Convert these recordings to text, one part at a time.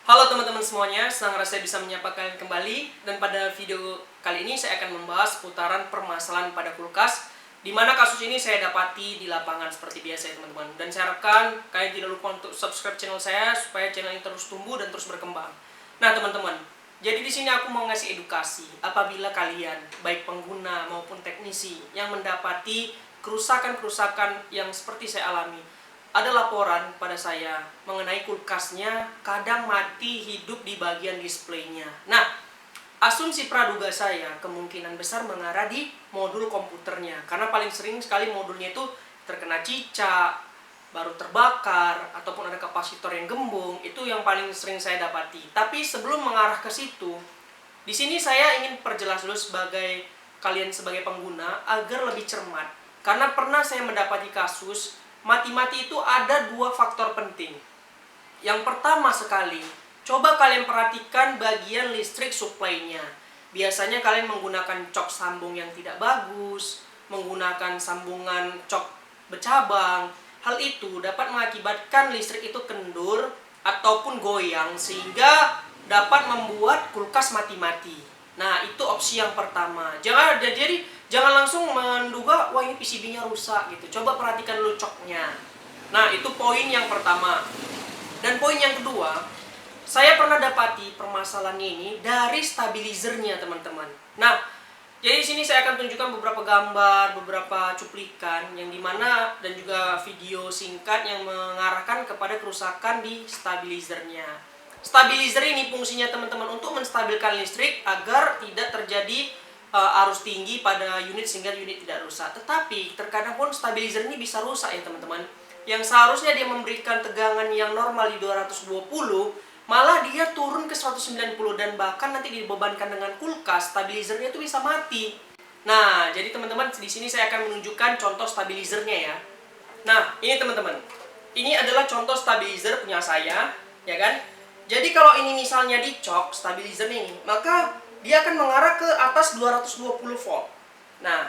Halo teman-teman semuanya, senang rasanya bisa menyapa kalian kembali. Dan pada video kali ini saya akan membahas seputaran permasalahan pada kulkas, di mana kasus ini saya dapati di lapangan seperti biasa ya teman-teman. Dan saya harapkan kalian tidak lupa untuk subscribe channel saya supaya channel ini terus tumbuh dan terus berkembang. Nah teman-teman, jadi di sini aku mau ngasih edukasi apabila kalian, baik pengguna maupun teknisi, yang mendapati kerusakan-kerusakan yang seperti saya alami. Ada laporan pada saya mengenai kulkasnya kadang mati hidup di bagian displaynya. Nah, asumsi praduga saya kemungkinan besar mengarah di modul komputernya. Karena paling sering sekali modulnya itu terkena cicak, baru terbakar, ataupun ada kapasitor yang gembung. Itu yang paling sering saya dapati. Tapi sebelum mengarah ke situ, di sini saya ingin perjelas dulu sebagai kalian sebagai pengguna agar lebih cermat. Karena pernah saya mendapati kasus mati-mati itu ada dua faktor penting. Yang pertama sekali, coba kalian perhatikan bagian listrik supply-nya. Biasanya kalian menggunakan cok sambung yang tidak bagus, menggunakan sambungan cok bercabang. Hal itu dapat mengakibatkan listrik itu kendur ataupun goyang sehingga dapat membuat kulkas mati-mati. Nah, itu opsi yang pertama. Jangan langsung menduga, wah ini PCB-nya rusak gitu. Coba perhatikan dulu coknya. Nah, itu poin yang pertama. Dan poin yang kedua, saya pernah dapati permasalahan ini dari stabilizernya, teman-teman. Nah, jadi di sini saya akan tunjukkan beberapa gambar, beberapa cuplikan yang dimana dan juga video singkat yang mengarahkan kepada kerusakan di stabilizernya. Stabilizer ini fungsinya teman-teman untuk menstabilkan listrik agar tidak terjadi arus tinggi pada unit sehingga unit tidak rusak. Tetapi terkadang pun stabilizer ini bisa rusak ya teman-teman. Yang seharusnya dia memberikan tegangan yang normal di 220, malah dia turun ke 190 dan bahkan nanti dibebankan dengan kulkas, stabilizernya itu bisa mati. Nah, jadi teman-teman di sini saya akan menunjukkan contoh stabilizernya ya. Nah, ini teman-teman. Ini adalah contoh stabilizer punya saya, ya kan? Jadi kalau ini misalnya dicok stabilizer ini, maka dia akan mengarah ke atas 220 volt. Nah,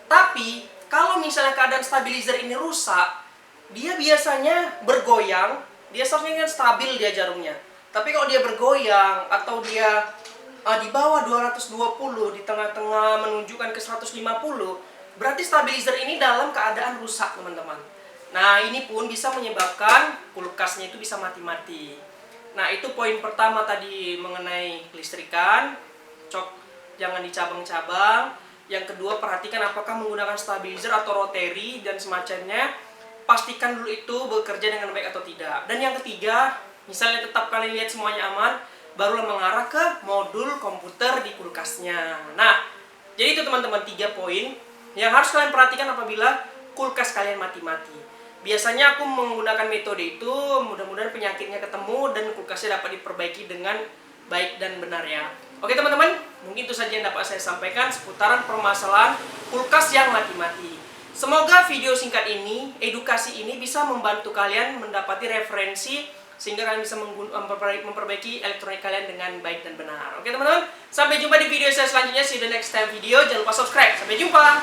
tapi kalau misalnya keadaan stabilizer ini rusak, dia biasanya bergoyang, dia seharusnya kan stabil dia jarumnya. Tapi kalau dia bergoyang atau dia di bawah 220 di tengah-tengah menunjukkan ke 150, berarti stabilizer ini dalam keadaan rusak, teman-teman. Nah, ini pun bisa menyebabkan kulkasnya itu bisa mati-mati. Nah, itu poin pertama tadi mengenai kelistrikan, cok jangan dicabang-cabang. Yang kedua, perhatikan apakah menggunakan stabilizer atau rotary dan semacamnya. Pastikan dulu itu bekerja dengan baik atau tidak. Dan yang ketiga, misalnya tetap kalian lihat semuanya aman, barulah mengarah ke modul komputer di kulkasnya. Nah, jadi itu teman-teman 3 poin yang harus kalian perhatikan apabila kulkas kalian mati-mati. Biasanya aku menggunakan metode itu, mudah-mudahan penyakitnya ketemu dan kulkasnya dapat diperbaiki dengan baik dan benar ya. Oke teman-teman, mungkin itu saja yang dapat saya sampaikan seputaran permasalahan kulkas yang mati-mati. Semoga video singkat ini, edukasi ini bisa membantu kalian mendapati referensi sehingga kalian bisa memperbaiki elektronik kalian dengan baik dan benar. Oke teman-teman, sampai jumpa di video saya selanjutnya. See you the next time video. Jangan lupa subscribe. Sampai jumpa.